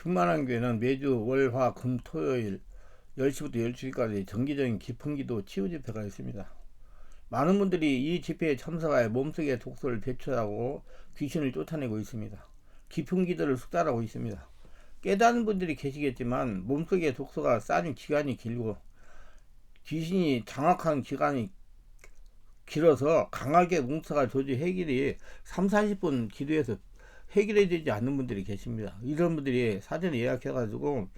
충만한 교회는 매주 월, 화, 금, 토요일 10시부터 12시까지 정기적인 기풍기도 치유 집회가 있습니다. 많은 분들이 이 집회에 참석하여 몸속의 독소를 배출하고 귀신을 쫓아내고 있습니다. 기풍기도를 숙달하고 있습니다. 깨닫는 분들이 계시겠지만 몸속의 독소가 쌓인 기간이 길고 귀신이 장악한 기간이 길어서 강하게 뭉쳐가 조지 해결이 3, 40분 기도해서 해결이 되지 않는 분들이 계십니다. 이런 분들이 사전에 예약해가지고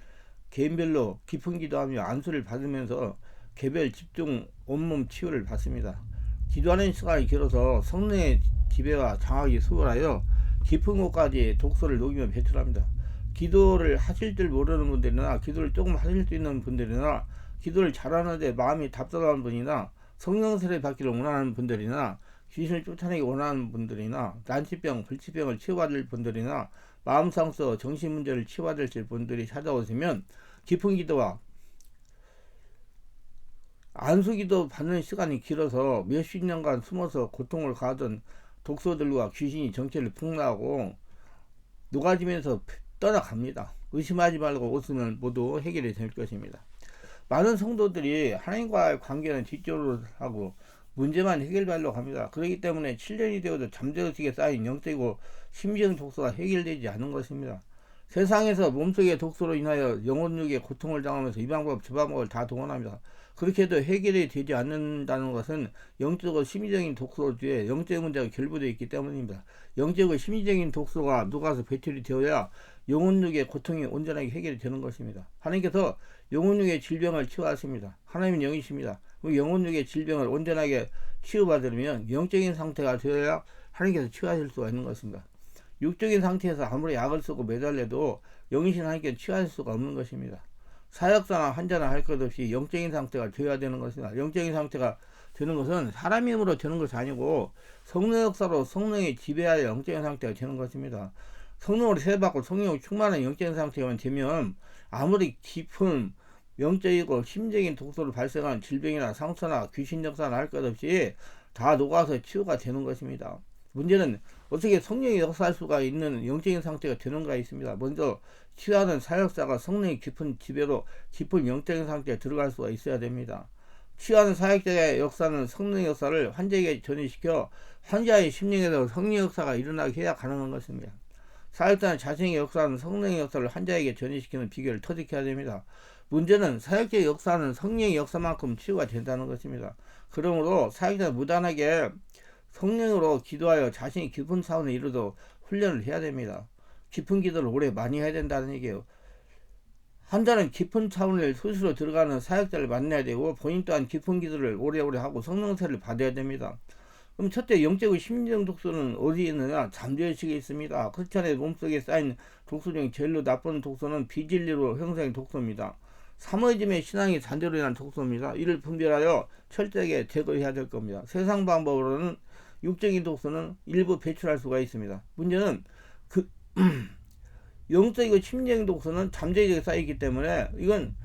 개인별로 깊은 기도하며 안수를 받으면서 개별 집중 온몸 치유를 받습니다. 기도하는 시간이 길어서 성령의 지배와 장악이 수월하여 깊은 곳까지 독소를 녹이며 배출합니다. 기도를 하실 줄 모르는 분들이나 기도를 조금 하실 수 있는 분들이나 기도를 잘하는데 마음이 답답한 분이나 성령 세례 받기를 원하는 분들이나 귀신을 쫓아내기 원하는 분들이나 난치병, 불치병을 치유받을 분들이나 마음상처, 정신문제를 치유받으실 분들이 찾아오시면 깊은 기도와 안수기도 받는 시간이 길어서 몇십 년간 숨어서 고통을 가하던 독소들과 귀신이 정체를 폭로하고 녹아지면서 떠나갑니다. 의심하지 말고 오시면 모두 해결이 될 것입니다. 많은 성도들이 하나님과의 관계는 뒷전으로 하고 문제만 해결하려고 합니다. 그렇기 때문에 7년이 되어도 잠재의식에 쌓인 영적이고 심지형 독소가 해결되지 않은 것입니다. 세상에서 몸속의 독소로 인하여 영혼육의 고통을 당하면서 이 방법 저 방법을 다 동원합니다. 그렇게 해도 해결이 되지 않는다는 것은 영적으로 심리적인 독소 뒤에 영적 문제가 결부되어 있기 때문입니다. 영적으로 심리적인 독소가 녹아서 배출이 되어야 영혼육의 고통이 온전하게 해결이 되는 것입니다. 하나님께서 영혼육의 질병을 치유하십니다. 하나님은 영이십니다. 영혼육의 질병을 온전하게 치유받으려면 영적인 상태가 되어야 하나님께서 치유하실 수가 있는 것입니다. 육적인 상태에서 아무리 약을 쓰고 매달려도 영이신 하나님께 치유할 수가 없는 것입니다. 사역자나 환자나 할 것 없이 영적인 상태가 되어야 되는 것입니다. 영적인 상태가 되는 것은 사람 힘으로 되는 것이 아니고 성령 역사로 성령이 지배하여 영적인 상태가 되는 것입니다. 성령으로 세례받고 성령으로 충만한 영적인 상태가 되면 아무리 깊은 영적이고 심적인 독소를 발생한 질병이나 상처나 귀신 역사나 할 것 없이 다 녹아서 치유가 되는 것입니다. 문제는 어떻게 성령이 역사할 수가 있는 영적인 상태가 되는가 있습니다. 먼저 치유하는 사역자가 성령의 깊은 지배로 깊은 영적인 상태에 들어갈 수가 있어야 됩니다. 치유하는 사역자의 역사는 성령의 역사를 환자에게 전이시켜 환자의 심령에서 성령 역사가 일어나게 해야 가능한 것입니다. 사역자는 자신의 역사는 성령의 역사를 환자에게 전이시키는 비결을 터득해야 됩니다. 문제는 사역자의 역사는 성령의 역사만큼 치유가 된다는 것입니다. 그러므로 사역자는 무단하게 성령으로 기도하여 자신이 깊은 차원에 이르도 훈련을 해야 됩니다. 깊은 기도를 오래 많이 해야 된다는 얘기예요. 환자는 깊은 차원을 스스로 들어가는 사역자를 만나야 되고 본인 또한 깊은 기도를 오래오래 하고 성령세를 받아야 됩니다. 그럼 첫째, 영적인 심리적 독소는 어디에 있느냐? 잠재의식에 있습니다. 크리스찬의 몸속에 쌓인 독소 중 제일로 나쁜 독소는 비진리로 형성된 독소입니다. 사모이즘의 신앙이 잔재로 인한 독소입니다. 이를 분별하여 철저하게 제거해야 될 겁니다. 세상 방법으로는 육적인 독소는 일부 배출할 수가 있습니다. 문제는 영적이고 심리적인 독소는 잠재적에 쌓이기 때문에 이건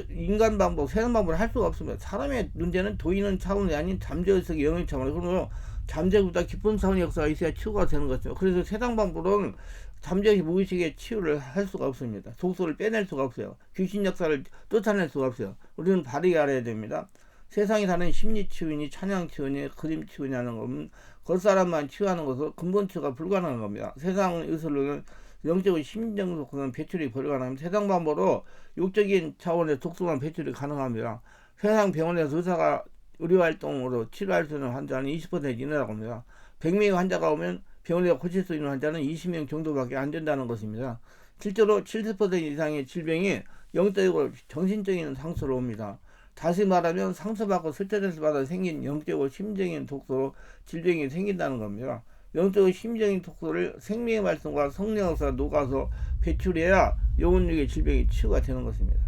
인간 방법, 세상 방법을 할 수가 없습니다. 사람의 문제는 도의는 차원이 아닌 잠재의식의 영의 차원이에요. 그러므로 잠재보다 깊은 차원의 역사가 있어야 치유가 되는 것이죠. 그래서 세상 방법으로는 잠재의식 무의식의 치유를 할 수가 없습니다. 독소를 빼낼 수가 없어요. 귀신 역사를 쫓아낼 수가 없어요. 우리는 바르게 알아야 됩니다. 세상에 사는 심리 치유니 찬양 치유니 그림 치유냐는 것은 겉사람만 치유하는 것으로 근본 치유가 불가능한 겁니다. 세상 의술로는 영적인 심리적 독소는 배출이 불가능합니다. 세상 방법으로 육적인 차원의 독소만 배출이 가능합니다. 세상 병원에서 의사가 의료활동으로 치료할 수 있는 환자는 20% 이내라고 합니다. 100명의 환자가 오면 병원에서 고칠 수 있는 환자는 20명 정도밖에 안 된다는 것입니다. 실제로 70% 이상의 질병이 영적이고 정신적인 상처로 옵니다. 다시 말하면 상처받고 스트레스 받아 생긴 영적이고 심적인 독소로 질병이 생긴다는 겁니다. 영적이고 심적인 독소를 생명의 말씀과 성령 역사가 녹아서 배출해야 영혼육의 질병이 치유가 되는 것입니다.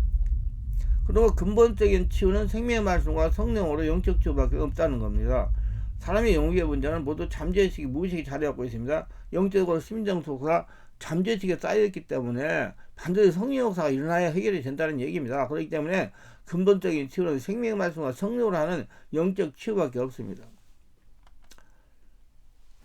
그리고 근본적인 치유는 생명의 말씀과 성령으로 영적 치유밖에 없다는 겁니다. 사람의 영육의 문제는 모두 잠재의식이 무의식이 자리하고 있습니다. 영적으로 심정 독소가 잠재의식에 쌓여있기 때문에 반드시 성령 역사가 일어나야 해결이 된다는 얘기입니다. 그렇기 때문에 근본적인 치유는 생명의 말씀과 성령으로 하는 영적 치유밖에 없습니다.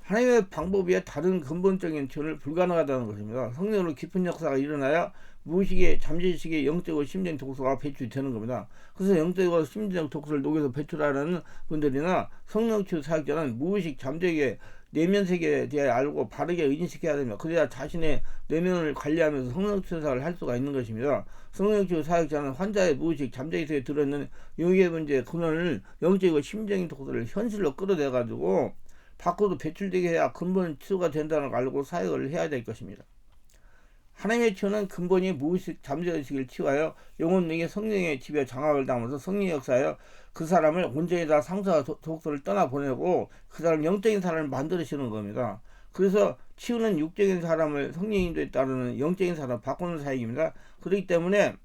하나님의 방법에 다른 근본적인 지원을 불가능하다는 것입니다. 성령으로 깊은 역사가 일어나야 무의식의 잠재의식의 영적이고 심리적 독소가 배출되는 겁니다. 그래서 영적이고 심리적 독소를 녹여서 배출하는 분들이나 성령치유 사역자는 무의식 잠재의 내면 세계에 대해 알고 바르게 인식해야 됩니다. 그래야 자신의 내면을 관리하면서 성령치유 사역을 할 수가 있는 것입니다. 성령치유 사역자는 환자의 무의식 잠재의식에 들어있는 영의 문제의 근원을 영적이고 심리적인 독소를 현실로 끌어내 가지고 밖으로 배출되게 해야 근본 치유가 된다는 걸 알고 사역을 해야 될 것입니다. 하나님의 치유는 근본이 무의식 잠재의식을 치유하여 영혼 능의 성령의 지배 장악을 당하면서 성령의 역사하여 그 사람을 온전히 다 상처와 독소를 떠나보내고 그 사람 영적인 사람을 만들어주는 겁니다. 그래서 치유는 육적인 사람을 성령 인도에 따르는 영적인 사람을 바꾸는 사역입니다. 그렇기 때문에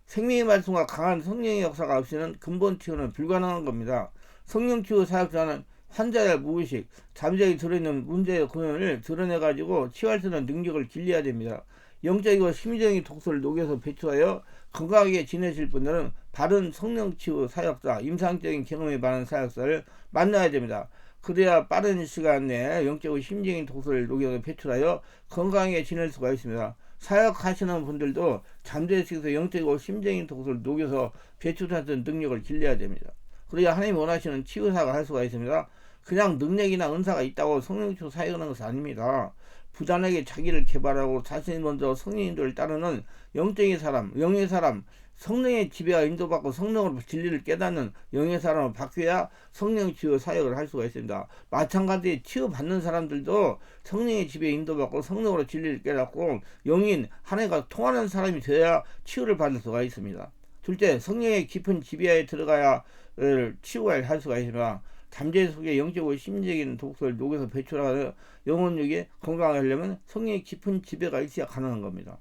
생명의 말씀과 강한 성령의 역사가 없이는 근본 치유는 불가능한 겁니다. 성령 치유 사역자는 환자의 무의식, 잠재에 들어있는 문제의 근원을 드러내가지고 치유할 수 있는 능력을 길러야 됩니다. 영적이고 심리적인 독소를 녹여서 배출하여 건강하게 지내실 분들은 바른 성령치유 사역자, 임상적인 경험에 많은 사역자를 만나야 됩니다. 그래야 빠른 시간 내에 영적이고 심리적인 독소를 녹여서 배출하여 건강하게 지낼 수가 있습니다. 사역하시는 분들도 잠재의식에서 영적이고 심리적인 독소를 녹여서 배출하는 능력을 길러야 됩니다. 그래야 하나님 원하시는 치유사가 할 수가 있습니다. 그냥 능력이나 은사가 있다고 성령치유 사역하는 것은 아닙니다. 부단하게 자기를 개발하고 자신이 먼저 성령인도를 따르는 영적인 사람, 영의 사람, 성령의 지배와 인도받고 성령으로 진리를 깨닫는 영의 사람을 바뀌어야 성령치유 사역을 할 수가 있습니다. 마찬가지로 치유받는 사람들도 성령의 지배에 인도받고 성령으로 진리를 깨닫고 영인 하나님과 통하는 사람이 되어야 치유를 받을 수가 있습니다. 둘째, 성령의 깊은 지배에 들어가야 치유를 할 수가 있습니다. 잠재 속에 영적이고 심리적인 독소를 녹여서 배출하여 영혼력이 건강하게 하려면 성령의 깊은 지배가 있어야 가능한 겁니다.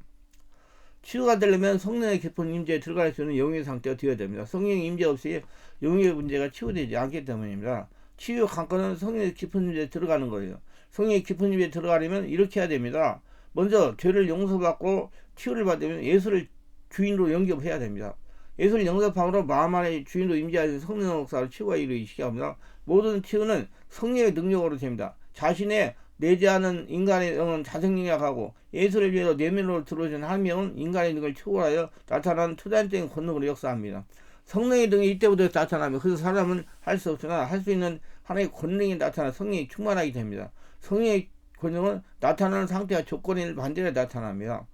치유가 되려면 성령의 깊은 임재에 들어갈 수 있는 영의 상태가 되어야 됩니다. 성령의 임재 없이 영의 문제가 치유되지 않기 때문입니다. 치유 관건은 성령의 깊은 임재에 들어가는 거예요. 성령의 깊은 임재에 들어가려면 이렇게 해야 됩니다. 먼저 죄를 용서받고 치유를 받으면 예수를 주인으로 영접해야 됩니다. 예수를 영접함으로 마음 안에 주인으로 임재하신 성령 역사를 치유가 이루기 시작합니다. 모든 치유는 성령의 능력으로 됩니다. 자신의 내재하는 인간의 영은 자생능력하고 예수를 위해서 내면으로 들어오신 한 명은 인간의 능력을 초월하여 나타나는 투단적인 권능으로 역사합니다. 성령의 능력이 이때부터 나타나면 그래서 사람은 할 수 없으나 할 수 있는 하나의 권능이 나타나 성령이 충만하게 됩니다. 성령의 권능은 나타나는 상태와 조건이 반대로 나타납니다.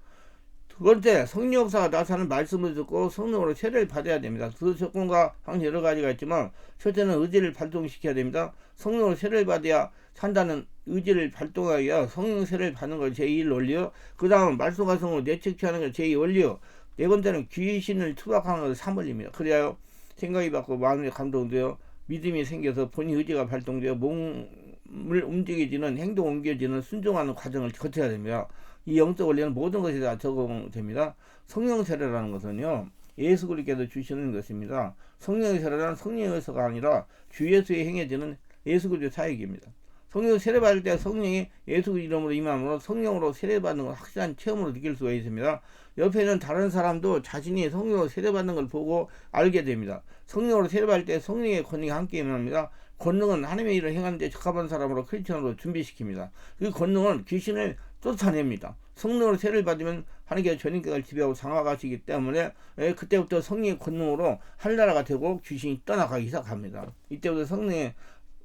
두 번째, 성령 역사가 나타나는 말씀을 듣고 성령으로 세례를 받아야 됩니다. 그 조건과 항상 여러 가지가 있지만 첫째는 의지를 발동시켜야 됩니다. 성령으로 세례를 받아야 산다는 의지를 발동하여 성령 세례를 받는 걸 제1 원리요. 그 다음 말씀과 성령을 내측취하는 걸 제2 원리요. 네 번째는 귀신을 투박하는 걸 3원리입니다. 그래야 생각이 바뀌고 마음이 감동되어 믿음이 생겨서 본인 의지가 발동되어 몸을 움직이지는 행동 옮겨지는 순종하는 과정을 거쳐야 됩니다. 이 영적 원리는 모든 것이 다 적용됩니다. 성령 세례라는 것은요, 예수 그리스도께서 주시는 것입니다. 성령의 세례란 성령의 의서가 아니라 주 예수에 행해지는 예수 그리스도의 사역입니다. 성령 세례받을 때 성령이 예수 이름으로 임함으로 성령으로 세례받는 걸 확실한 체험으로 느낄 수가 있습니다. 옆에 있는 다른 사람도 자신이 성령으로 세례받는 걸 보고 알게 됩니다. 성령으로 세례받을 때 성령의 권능이 함께 임합니다. 권능은 하나님의 일을 행하는 데 적합한 사람으로 크리스천으로 준비시킵니다. 그 권능은 귀신을 쫓아냅니다. 성령으로 세례를 받으면 하나님께서 전인격을 지배하고 장악하시기 때문에 그때부터 성령의 권능으로 하늘나라가 되고 귀신이 떠나가기 시작합니다. 이때부터 성령의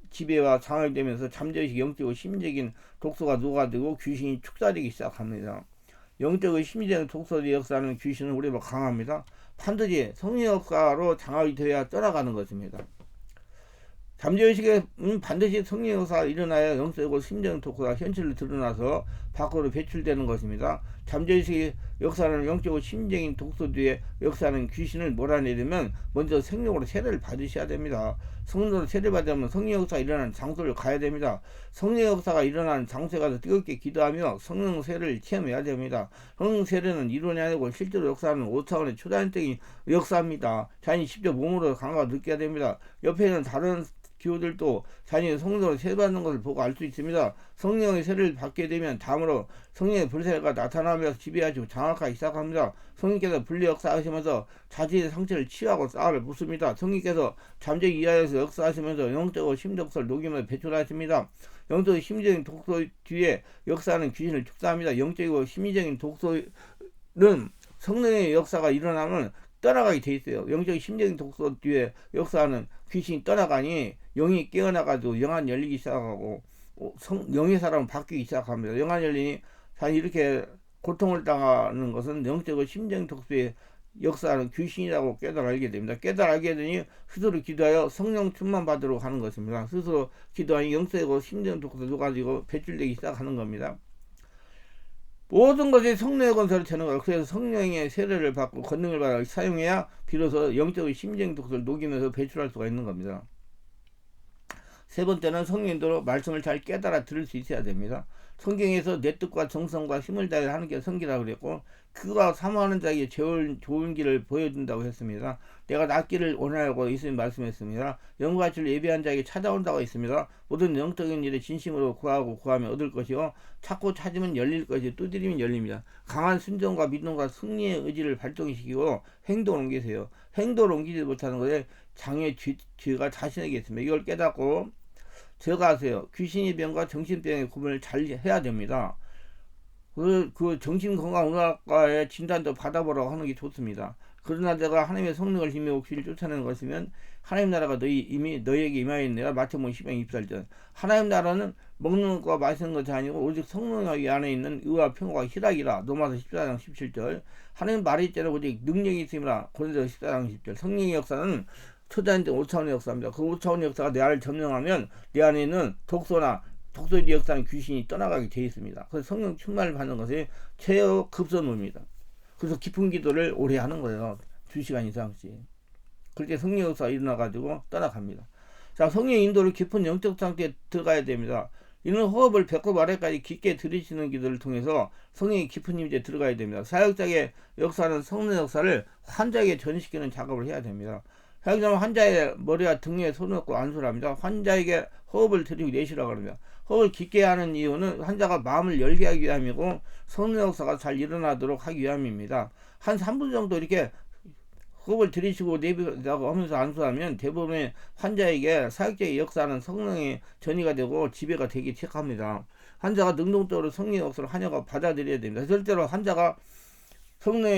지배와 장악이 되면서 잠재의식 영적이고 심리적인 독소가 녹아들고 귀신이 축사되기 시작합니다. 영적이고 심리적인 독소의 역사는 귀신은 우리보다 강합니다. 반드시 성령 역사로 장악이 되어야 떠나가는 것입니다. 잠재의식은 반드시 성령 역사가 일어나야 영적이고 심리적인 독소가 현실로 드러나서 밖으로 배출되는 것입니다. 잠재의식의 역사는 영적이고 심리적인 독소 뒤에 역사는 귀신을 몰아내려면 먼저 성령으로 세례를 받으셔야 됩니다. 성령으로 세례를 받으면 성령 역사가 일어나는 장소를 가야 됩니다. 성령 역사가 일어나는 장소에 가서 뜨겁게 기도하며 성령 세례를 체험해야 됩니다. 성령 세례는 이론이 아니고 실제로 역사하는 5차원의 초단적인 역사입니다. 자신이 직접 몸으로 감각을 느껴야 됩니다. 옆에 있는 다른 기호들도 자신의 성령으로 세받는 것을 보고 알 수 있습니다. 성령의 세를 받게 되면 다음으로 성령의 불세가 나타나면서 지배하시고 장악하기 시작합니다. 성령께서 분리 역사하시면서 자신의 상처를 치유하고 쌀을 붓습니다. 성령께서 잠재기 이하에서 역사하시면서 영적으로 심적소를 녹이면서 배출하십니다. 영적으로 심리적인 독소 뒤에 역사하는 귀신을 축사합니다. 영적이고 심리적인 독소는 성령의 역사가 일어나면 떠나가게 돼 있어요. 영적인 심적인 독소 뒤에 역사하는 귀신이 떠나가니 영이 깨어나가지고 영안 열리기 시작하고 영의 사람은 바뀌기 시작합니다. 영안 열리니 자기 이렇게 고통을 당하는 것은 영적으로 심적인 독소에 역사하는 귀신이라고 깨달아 알게 됩니다. 깨달아 알게 되니 스스로 기도하여 성령 충만 받으러 가는 것입니다. 스스로 기도하니 영적이고 심적인 독소 녹아지고 배출되기 시작하는 겁니다. 모든 것이 성령의 권세를 되는 거예요. 그래서 성령의 세례를 받고 권능을 받아 사용해야 비로소 영적인 심적인 독소를 녹이면서 배출할 수가 있는 겁니다. 세 번째는 성령님도 말씀을 잘 깨달아 들을 수 있어야 됩니다. 성경에서 내 뜻과 정성과 힘을 다해 하는 게 성기라고 그랬고 그가 사모하는 자에게 좋은 길을 보여준다고 했습니다. 내가 낫기를 원하고 예수님 말씀했습니다. 영과 진리를 예비한 자에게 찾아온다고 했습니다. 모든 영적인 일에 진심으로 구하면 얻을 것이요 찾고 찾으면 열릴 것이요 두드리면 열립니다. 강한 순종과 믿음과 승리의 의지를 발동시키고 행동을 옮기세요. 행동을 옮기지 못하는 것에 장애 죄가 자신에게 있습니다. 이걸 깨닫고 제어하세요. 귀신의 병과 정신병의 구분을 잘 해야 됩니다. 그 정신건강의학과의 진단도 받아보라고 하는 게 좋습니다. 그러나 내가 하나님의 성령을 힘입어 귀신을 쫓아내는 것이면 하나님 나라가 이미 너희에게 임하였느니라. 마태복음 10장 24절. 하나님 나라는 먹는 것과 마시는 것이 아니고 오직 성령의 안에 있는 의와 평화와 희락이라. 로마서 14장 17절. 하나님 말이 있자는 오직 능력이 있음이라. 고린도서 14장 10절. 성령의 역사는 초자인데 5차원의 역사입니다. 그 5차원의 역사가 내 안을 점령하면 내 안에 있는 독소의 역사는 귀신이 떠나가게 되어 있습니다. 그래서 성령 충만을 받는 것이 최고 급선무입니다. 그래서 깊은 기도를 오래 하는 거예요. 2시간 이상씩. 그렇게 성령 역사가 일어나가지고 떠나갑니다. 자, 성령의 인도를 깊은 영적 상태에 들어가야 됩니다. 이는 호흡을 배꼽 아래까지 깊게 들이쉬는 기도를 통해서 성령의 깊은 임재에 들어가야 됩니다. 사역자의 역사는 성령 역사를 환자에게 전시키는 작업을 해야 됩니다. 사역자는 환자의 머리와 등에 손을 얹고 안수를 합니다. 환자에게 호흡을 들이고 내쉬라고 합니다. 호흡을 깊게 하는 이유는 환자가 마음을 열게 하기 위함이고 성령 역사가 잘 일어나도록 하기 위함입니다. 한 3분 정도 이렇게 호흡을 들이쉬고 내비라고 하면서 안수하면 대부분의 환자에게 사역자의 역사는 성령의 전이가 되고 지배가 되기 시작합니다. 환자가 능동적으로 성령의 역사를 환영하고 받아들여야 됩니다. 절대로 환자가 성령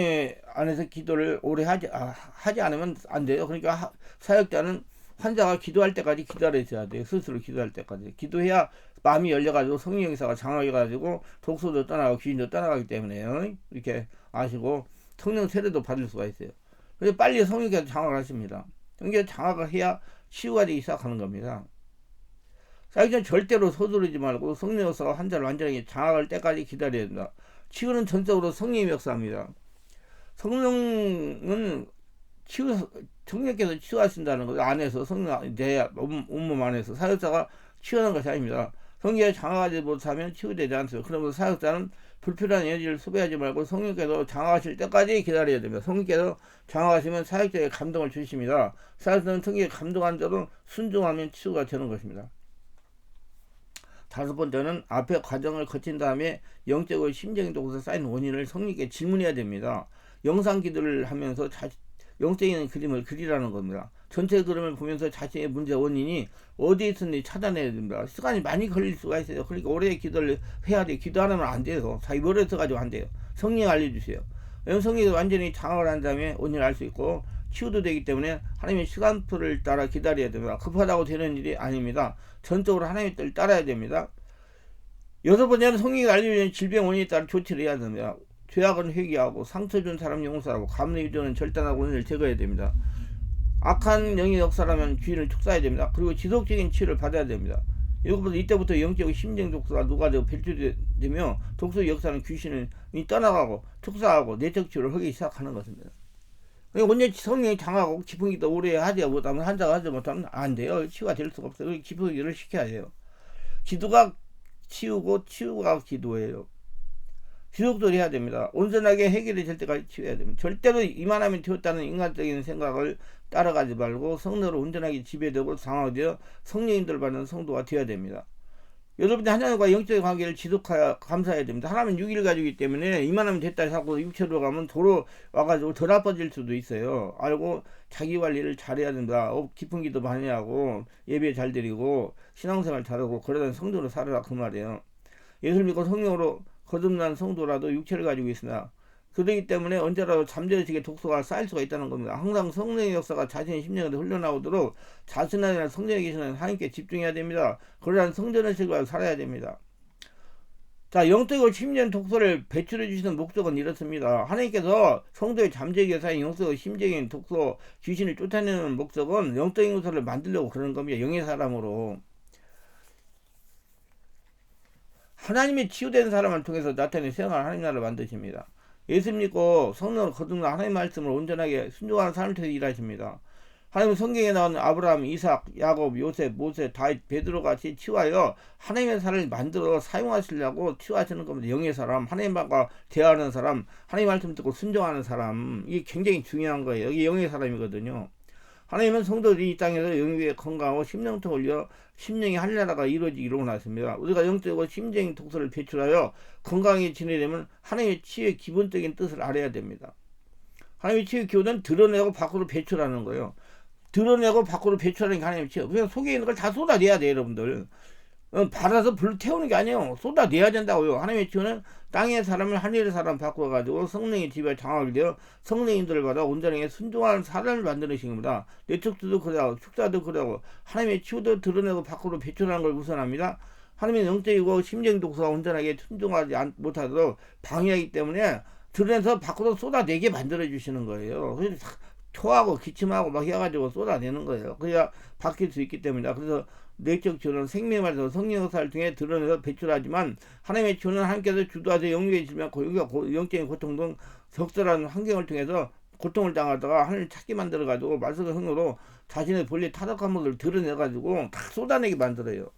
안에서 기도를 오래 하지 않으면 안 돼요. 그러니까 사역자는 환자가 기도할 때까지 기다려줘야 돼요. 스스로 기도할 때까지. 기도해야 마음이 열려가지고 성령 역사가 장악해가지고 독소도 떠나고 귀신도 떠나가기 때문에요. 이렇게 아시고 성령 세례도 받을 수가 있어요. 그래서 빨리 성령께서 장악을 하십니다. 성령께서 장악을 해야 치유가 되기 시작하는 겁니다. 사역자는 절대로 서두르지 말고 성령 역사가 환자를 완전히 장악할 때까지 기다려야 된다. 치유는 전적으로 성령의 역사입니다. 성령은 성령께서 치유하신다는 것 안에서 성령 내 온몸 안에서 사역자가 치유하는 것이 아닙니다. 성령에 장악하지 못하면 치유되지 않습니다. 그러면서 사역자는 불필요한 에너지를 소비하지 말고 성령께서 장악하실 때까지 기다려야 됩니다. 성령께서 장악하시면 사역자에게 감동을 주십니다. 사역자는 성령에 감동한 대로 순종하면 치유가 되는 것입니다. 다섯 번째는 앞에 과정을 거친 다음에 영적으로 심적인 독소에 쌓인 원인을 성령께 질문해야 됩니다. 영상 기도를 하면서 영적인 그림을 그리라는 겁니다. 전체 그림을 보면서 자신의 문제 원인이 어디에 있는지 찾아내야 됩니다. 시간이 많이 걸릴 수가 있어요. 그러니까 오래 기도를 해야 돼요. 기도 안 하면 안 돼요. 자기 머리에 써가지고 안 돼요. 성령 알려주세요. 성령이 완전히 장악을 한 다음에 원인을 알 수 있고 치유도 되기 때문에 하나님의 시간표를 따라 기다려야 됩니다. 급하다고 되는 일이 아닙니다. 전적으로 하나님의 뜻을 따라야 됩니다. 여섯 번째는 성령이 알려주는 질병 원인에 따라 조치를 해야 됩니다. 죄악은 회개하고 상처 준 사람 용서하고 감리 유전은 절단하고 원인을 제거해야 됩니다. 악한 영의 역사라면 귀인을 축사해야 됩니다. 그리고 지속적인 치유를 받아야 됩니다. 이때부터 영적 심정 독소가 녹아져 배출되며 독소의 역사는 귀신이 떠나가고 축사하고 내적 치유를 하기 시작하는 것입니다. 언제 성령이 장하고 깊은 기도 오래 하지 못하면 환자가 하지 못하면 안 돼요. 치유가 될 수가 없어요. 깊은 기도를 시켜야 돼요. 기도가 치유고 치유가 기도예요. 지속적으로 해야 됩니다. 온전하게 해결이 될 때까지 치워야 됩니다. 절대로 이만하면 튀었다는 인간적인 생각을 따라가지 말고 성령으로 온전하게 지배되고 상화되어 성령님들 받는 성도가 되어야 됩니다. 여러분이 하나님과 영적인 관계를 지속하여 감사해야 됩니다. 하나님은 6일 가지기 때문에 이만하면 됐다 하고 육체로 가면 도로 와가지고 더 나빠질 수도 있어요. 알고 자기 관리를 잘해야 된다. 깊은 기도 많이 하고 예배 잘 드리고 신앙생활 잘하고 그러다 성도로 살아라 그 말이에요. 예수를 믿고 성령으로 거듭난 성도라도 육체를 가지고 있으나 그렇기 때문에 언제라도 잠재의식의 독소가 쌓일 수가 있다는 겁니다. 항상 성령의 역사가 자신의 심령에 흘러나오도록 자신 안에 성령에 계시는 하나님께 집중해야 됩니다. 그러한 성전의식으로 살아야 됩니다. 자, 영적이고 심령 독소를 배출해 주시는 목적은 이렇습니다. 하나님께서 성도의 잠재의 교사인 영적이고 심적인 독소 귀신을 쫓아내는 목적은 영적인 요소를 만들려고 그러는 겁니다. 영의 사람으로. 하나님의 치유된 사람을 통해서 나타내는 생활 하나님 나라를 만드십니다. 예수 믿고 성령으로 거듭난 하나님의 말씀을 온전하게 순종하는 사람을 통해서 일하십니다. 하나님은 성경에 나오는 아브라함, 이삭, 야곱, 요셉, 모세, 다윗, 베드로 같이 치유하여 하나님의 사람을 만들어 사용하시려고 치유하시는 겁니다. 영의 사람, 하나님과 대화하는 사람, 하나님 말씀 듣고 순종하는 사람, 이게 굉장히 중요한 거예요. 이게 영의 사람이거든요. 하나님은 성도들이 이 땅에서 영의 건강하고 심령통 올려 심령이 하늘나라가 이루어지기로 원하십니다. 우리가 영적이고 심적인 독소를 배출하여 건강히 지내려면 하나님의 치유의 기본적인 뜻을 알아야 됩니다. 하나님의 치유의 기본은 드러내고 밖으로 배출하는 거예요. 드러내고 밖으로 배출하는 게 하나님의 치유. 그래서 속에 있는 걸 다 쏟아내야 돼요, 여러분들. 받아서 불로 태우는 게 아니에요. 쏟아내야 된다고요. 하나님의 치유는 땅의 사람을 하늘의 사람 바꿔가지고 성령의 지배에 장악이 되어 성령님들을 받아 온전하게 순종하는 사람을 만드신 겁니다. 내척도 그러고 축사도 그러고 하나님의 치유도 드러내고 밖으로 배출하는 걸 우선합니다. 하나님의 영적이고 심적인 독소가 온전하게 순종하지 못하도록 방해하기 때문에 드러내서 밖으로 쏟아내게 만들어주시는 거예요. 그래서 토하고 기침하고 막 해가지고 쏟아내는 거예요. 그래야 바뀔 수 있기 때문이다. 그래서 내적 치유는 생명의 말에서 성령 역사를 통해 드러내서 배출하지만 하나님의 치유는 하나님께서 주도하셔 영역에 지면 영적인 고통 등 적절한 환경을 통해서 고통을 당하다가 하나님을 찾게 만들어가지고 말씀의 흥으로 자신의 본래 타락한 모습을 드러내가지고 다 쏟아내게 만들어요.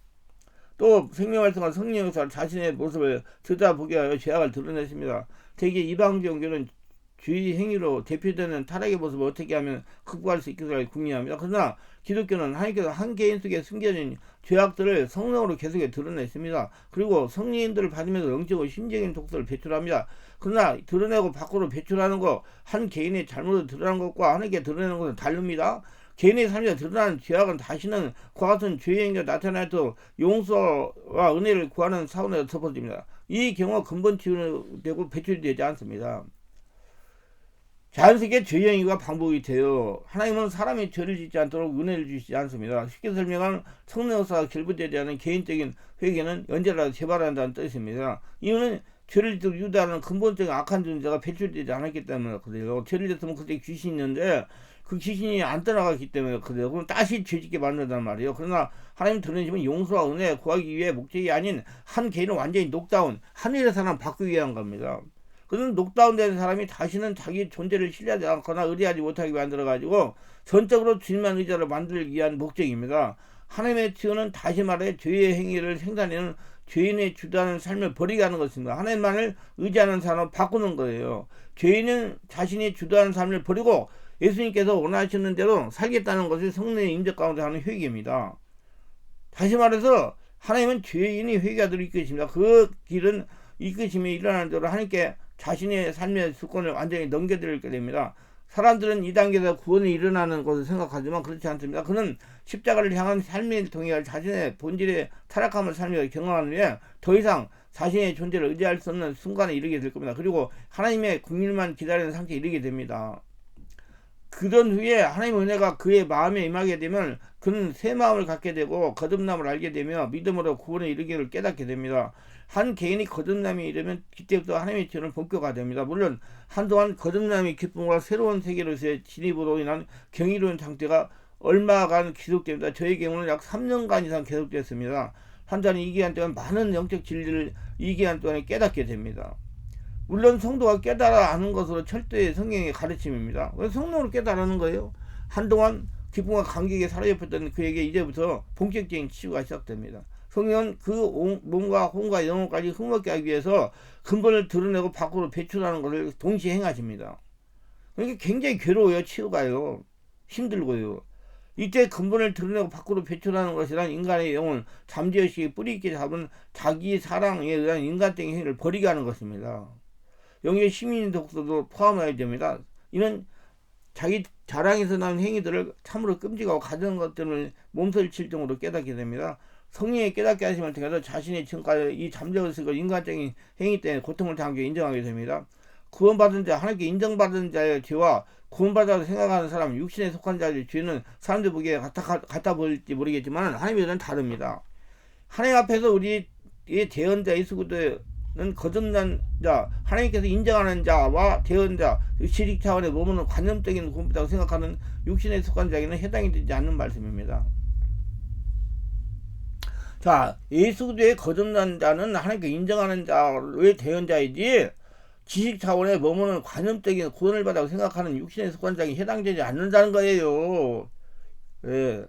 또 생명 말씀과 성령 역사를 자신의 모습을 들여다보게 하여 죄악을 드러내십니다. 대개 이방 종교는 주의 행위로 대표되는 타락의 모습을 어떻게 하면 극복할 수 있겠을까 궁리합니다. 그러나 기독교는 하나님께서 한 개인 속에 숨겨진 죄악들을 성령으로 계속해 드러냈습니다. 그리고 성령님들을 받으면서 영적으로 심적인 독소를 배출합니다. 그러나 드러내고 밖으로 배출하는 것, 한 개인의 잘못을 드러내는 것과 하나님께 드러내는 것은 다릅니다. 개인의 삶에서 드러나는 죄악은 다시는 그와 같은 죄의 행위가 나타나도 용서와 은혜를 구하는 차원에서 덮어집니다. 이 경우가 근본 치유되고 배출이 되지 않습니다. 자연스럽게 죄의 행위가 반복이 돼요. 하나님은 사람이 죄를 짓지 않도록 은혜를 주시지 않습니다. 쉽게 설명하면 성령 역사가 결부되지 않은 개인적인 회개는 언제라도 재발한다는 뜻입니다. 이유는 죄를 짓도록 유도하는 근본적인 악한 존재가 배출되지 않았기 때문에 그래요. 죄를 짓으면 그때 귀신이 있는데 그 귀신이 안 떠나갔기 때문에 그래요. 그럼 다시 죄짓게 만든단 말이에요. 그러나 하나님 드러내시면 용서와 은혜 구하기 위해 목적이 아닌 한 개인을 완전히 녹다운 하늘의 사람 바꾸기 위한 겁니다. 그는 녹다운된 사람이 다시는 자기 존재를 신뢰하지 않거나 의뢰하지 못하게 만들어가지고 전적으로 주님만 의자를 만들기 위한 목적입니다. 하나님의 치유는 다시 말해 죄의 행위를 생산하는 죄인의 주도하는 삶을 버리게 하는 것입니다. 하나님만을 의지하는 사람을 바꾸는 거예요. 죄인은 자신이 주도하는 삶을 버리고 예수님께서 원하시는 대로 살겠다는 것이 성령의 임재 가운데 하는 회개입니다. 다시 말해서 하나님은 죄인이 회개하도록 이끄십니다. 그 길은 이끄심이 일어나는 대로 하나님께 자신의 삶의 주권을 완전히 넘겨드리게 됩니다. 사람들은 이 단계에서 구원이 일어나는 것을 생각하지만 그렇지 않습니다. 그는 십자가를 향한 삶을 통해 자신의 본질의 타락함을 삶을 경험하는 후에 더 이상 자신의 존재를 의지할 수 없는 순간에 이르게 될 겁니다. 그리고 하나님의 국률만 기다리는 상태에 이르게 됩니다. 그런 후에 하나님의 은혜가 그의 마음에 임하게 되면 그는 새 마음을 갖게 되고 거듭남을 알게 되며 믿음으로 구원에 이르기를 깨닫게 됩니다. 한 개인이 거듭남이 이르면 그때부터 하나님의 지원을 본격화됩니다. 물론 한동안 거듭남의 기쁨과 새로운 세계로서의 진입으로 인한 경이로운 상태가 얼마간 지속됩니다. 저의 경우는 약 3년간 이상 계속됐습니다. 한자는 이 기간 동안 많은 영적 진리를 이 기간 동안에 깨닫게 됩니다. 물론 성도가 깨달아 아는 것으로 철저히 성경의 가르침입니다. 성령으로 깨달아는 거예요. 한동안 기쁨과 감격에 사로잡혔던 그에게 이제부터 본격적인 치유가 시작됩니다. 성령은 그 몸과 혼과 영혼까지 흠없게 하기 위해서 근본을 드러내고 밖으로 배출하는 것을 동시에 행하십니다. 그러니까 굉장히 괴로워요. 치유가요. 힘들고요. 이때 근본을 드러내고 밖으로 배출하는 것이란 인간의 영혼 잠재의식이 뿌리 있게 잡은 자기 사랑에 의한 인간적인 행위를 버리게 하는 것입니다. 영의 시민 독서도 포함해야 됩니다. 이는 자기 자랑에서 나온 행위들을 참으로 끔찍하고 가진 것들을 몸서리칠 정도로 깨닫게 됩니다. 성령이 깨닫게 하시면 통해서 자신의 지금까지 이 잠재의식을 인간적인 행위 때문에 고통을 당하게 인정하게 됩니다. 구원받은 자, 하나님께 인정받은 자의 죄와 구원받아서 생각하는 사람, 육신에 속한 자의 죄는 사람들 보기에 같아 보일지 모르겠지만 하나님께서는 다릅니다. 하나님 앞에서 우리의 대언자 예수 그리스도는 거듭난 자, 하나님께서 인정하는 자와 대언자, 지식 차원의 몸은 관념적인 구원이라고 생각하는 육신에 속한 자에게는 해당이 되지 않는 말씀입니다. 자, 예수 그리스도의 거듭난 자는 하나님께 인정하는 자의 대언자이지 지식 차원에 머무는 관념적인 구원을 받다고 생각하는 육신에 속한 자에게 해당되지 않는다는 거예요. 예.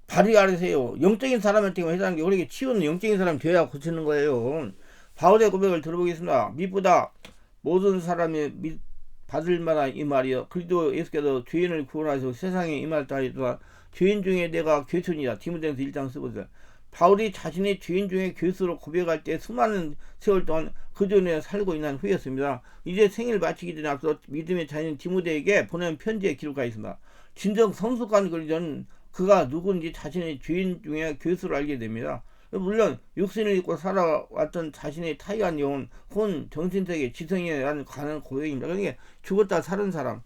바리 아르세요. 영적인 사람한테만 해당하는 게 우리에게 치유는 영적인 사람이 돼야 고치는 거예요. 바울의 고백을 들어보겠습니다. 미쁘다 모든 사람이 받을 만한 이 말이요. 그리스도 예수께서 죄인을 구원하시고 세상에 임하였다 하리라. 죄인 중에 내가 교순이다. 디모데전서 1장 15절. 바울이 자신의 죄인 중에 교수로 고백할 때 수많은 세월 동안 그 전에 살고 있는 후였습니다. 이제 생일 마치기 전에 앞서 믿음의 자녀인 디모데에게 보낸 편지에 기록하였습니다. 진정 성숙한 그리스도는 그가 누군지 자신의 죄인 중에 교수를 알게 됩니다. 물론 육신을 입고 살아왔던 자신의 타이한 영혼, 혼, 정신세계, 지성에 관한 고백입니다. 그러니까 죽었다 사는 사람,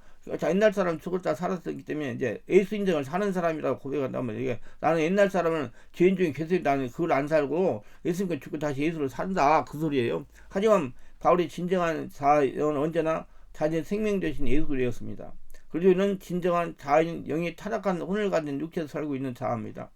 옛날 사람 죽었다 살았기 때문에 이제 예수 인정을 사는 사람이라고 고백한다면 이게 나는 옛날 사람은 죄인 중에 계속 나는 그걸 안 살고 예수님께 죽고 다시 예수를 산다 그 소리예요. 하지만 바울이 진정한 자는 언제나 자신의 생명 되신 예수 그리스도였습니다. 그리고는 진정한 자인 영이 타락한 혼을 가진 육체에서 살고 있는 자입니다.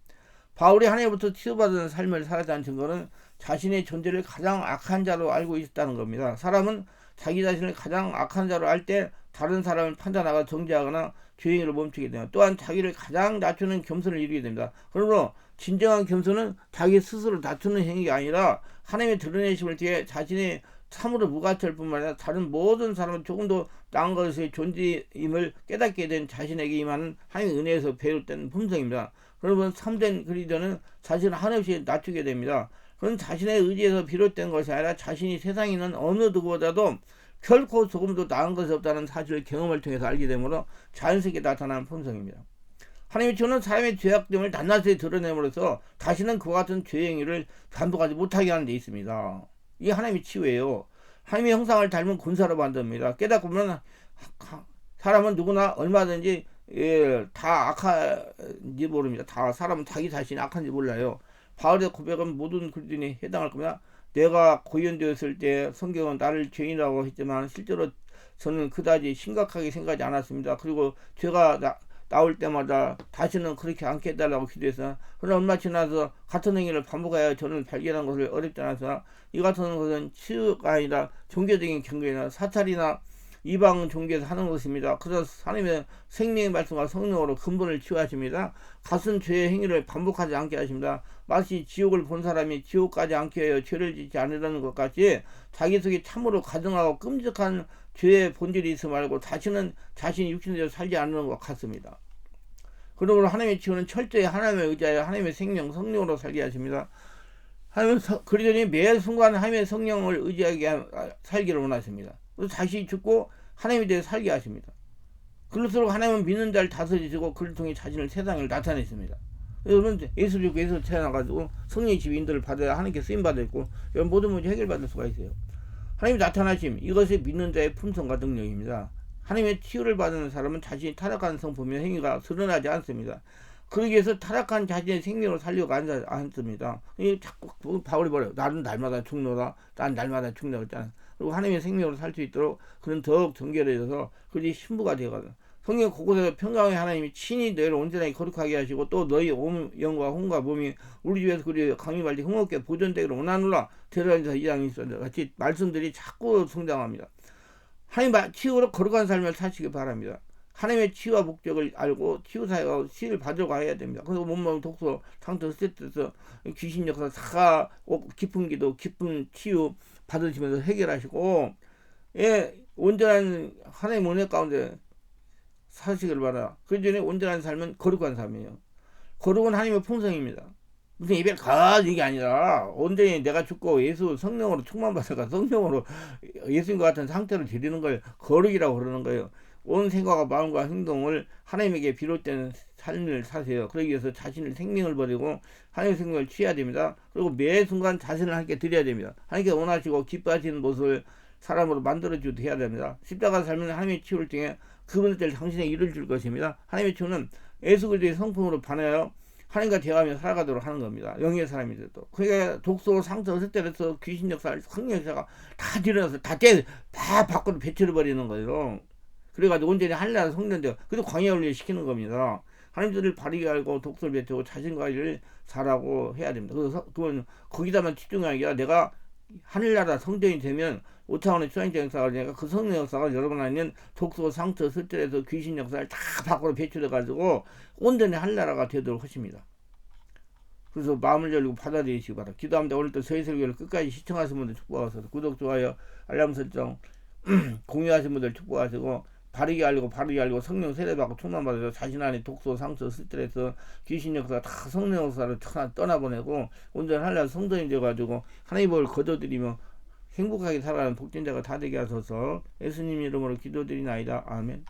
바울이 하나님으로부터 치유받은 삶을 살았다는 증거는 자신의 존재를 가장 악한 자로 알고 있었다는 겁니다. 사람은 자기 자신을 가장 악한 자로 알 때 다른 사람을 판단하거나 정죄하거나 죄행위를 멈추게 됩니다. 또한 자기를 가장 낮추는 겸손을 이루게 됩니다. 그러므로 진정한 겸손은 자기 스스로 낮추는 행위가 아니라 하나님의 드러내심을 통해 자신의 참으로 무가치할 뿐만 아니라 다른 모든 사람은 조금 더 나은 것의 존재임을 깨닫게 된 자신에게 임하는 하나님의 은혜에서 배울된 품성입니다. 그러면 참된 그리스도는 자신을 한없이 낮추게 됩니다. 그건 자신의 의지에서 비롯된 것이 아니라 자신이 세상에 있는 어느 누구보다도 결코 조금도 나은 것이 없다는 사실을 경험을 통해서 알게 되므로 자연스럽게 나타나는 품성입니다. 하나님의 치유는 사람의 죄악됨을 낱낱이 드러내므로써 다시는 그와 같은 죄 행위를 반복하지 못하게 하는 데 있습니다. 이게 하나님의 치유예요. 하나님의 형상을 닮은 군사로 만듭니다. 깨닫고 보면 사람은 누구나 얼마든지 다 악한지 모릅니다. 다 사람은 자기 자신이 악한지 몰라요. 바울의 고백은 모든 그리스도인이 해당할 겁니다. 내가 고연되었을 때 성경은 나를 죄인이라고 했지만 실제로 저는 그다지 심각하게 생각하지 않았습니다. 그리고 죄가 나올 때마다 다시는 그렇게 않게 해달라고 기도했으나 그러나 얼마 지나서 같은 행위를 반복하여 저는 발견한 것을 어렵지 않았으나 이 같은 것은 치유가 아니라 종교적인 경계나 사찰이나 이방 종교에서 하는 것입니다. 그래서 하나님의 생명의 말씀과 성령으로 근본을 치유하십니다. 같은 죄의 행위를 반복하지 않게 하십니다. 마치 지옥을 본 사람이 지옥 가지 않게 하여 죄를 짓지 않으려는 것 같이 자기 속에 참으로 가증하고 끔찍한 죄의 본질이 있어 말고 다시는 자신이 육신대로 살지 않는 것 같습니다. 그러므로 하나님의 치유는 철저히 하나님의 의지하여 하나님의 생명 성령으로 살게 하십니다. 하나님은 그리스도인이 매 순간 하나님의 성령을 의지하게 살기를 원하십니다. 그래서 다시 죽고 하나님에 대해 살게 하십니다. 그럴수록 하나님은 믿는 자를 다스리시고 그를 통해 자신을 세상에 나타냈습니다. 여러분 예수를 죽고 예수 태어나가지고 성령의 집 인도를 받아야 하나님께 쓰임받을 있고 이런 모든 문제 해결받을 수가 있어요. 하나님이 나타나심 이것이 믿는 자의 품성과 능력입니다. 하나님의 치유를 받는 사람은 자신이 타락한 성품의 행위가 드러나지 않습니다. 그러기 위해서 타락한 자신의 생명을 살려고 하지 않습니다. 자꾸 바울이 뭐래요? 나는 날마다 죽노라. 난 날마다 죽노라 했잖아요. 그리고 하나님의 생명으로 살 수 있도록 그는 더욱 정결해져서 그들이 신부가 되거든. 성경 곳곳에서 평강의 하나님이 친히 너희를 온전하게 거룩하게 하시고 또 너희 영과 혼과 몸이 우리 집에서 그리 강림할 때 흥없게 보존되기를 원하노라. 데살로니가서 2장 24절 같이 말씀들이 자꾸 성장합니다. 하나님 치유로 거룩한 삶을 사시기 바랍니다. 하나님의 치유와 목적을 알고 치유사회가 치유를 받으려고 해야 됩니다. 그래서 몸몸 독소 상처 스트레스 귀신 역사 다 깊은 기도 깊은 치유 받으시면서 해결하시고 온전한 하나님의 은혜 가운데 사시길 바라. 그 전에 온전한 삶은 거룩한 삶이에요. 거룩은 하나님의 풍성입니다. 무슨 예배를 이게 아니라 온전히 내가 죽고 예수 성령으로 충만받아가 성령으로 예수님과 같은 상태를 드리는 걸 거룩이라고 그러는 거예요. 온 생각과 마음과 행동을 하나님에게 비롯된 삶을 사세요. 그러기 위해서 자신의 생명을 버리고 하나님의 생명을 취해야 됩니다. 그리고 매 순간 자신을 하나님께 드려야 됩니다. 하나님께 원하시고 기뻐하시는 모습을 사람으로 만들어주도 해야 됩니다. 십자가 삶은 하나님의 치유를 통해 그분들 당신의 일을 줄 것입니다. 하나님의 치유는 예수 그리스도의 성품으로 반하여 하나님과 대화하며 살아가도록 하는 겁니다. 영의 사람이 돼도. 그러니까 독소, 상처, 스트레스, 귀신 역사, 성령 역사가 다 일어나서 다 밖으로 배출해버리는 거예요. 그래가지고 온전히 하늘나라 성령되어 그래서 광야 훈련을 시키는 겁니다. 하나님들을 바르게 알고 독소를 배치고 자신과 일을 잘하고 해야 됩니다. 그래서 그건 거기다만 집중하는 게 아니라 내가 하늘나라 성전이 되면 5차원의 초인적 역사가 되니까 그 성령 역사가 여러분 안에 있는 독소, 상처, 스트레스, 귀신 역사를 다 밖으로 배출해가지고 온전히 하늘나라가 되도록 하십니다. 그래서 마음을 열고 받아들이시기 바랍니다. 기도합니다. 오늘도 저희설교를 끝까지 시청하신 분들 축복하셔서 구독, 좋아요, 알람 설정 공유하신 분들 축복하시고 바르게 알고 성령 세례받고 충만받아서 자신 안에 독소, 상처, 스트레스, 귀신 역사 다 성령 역사를 떠나보내고 온전히 하늘나라 성전이 되어가지고 하나님을 거둬들이며 행복하게 살아가는 복된자가 다 되게 하소서. 예수님 이름으로 기도드리나이다. 아멘.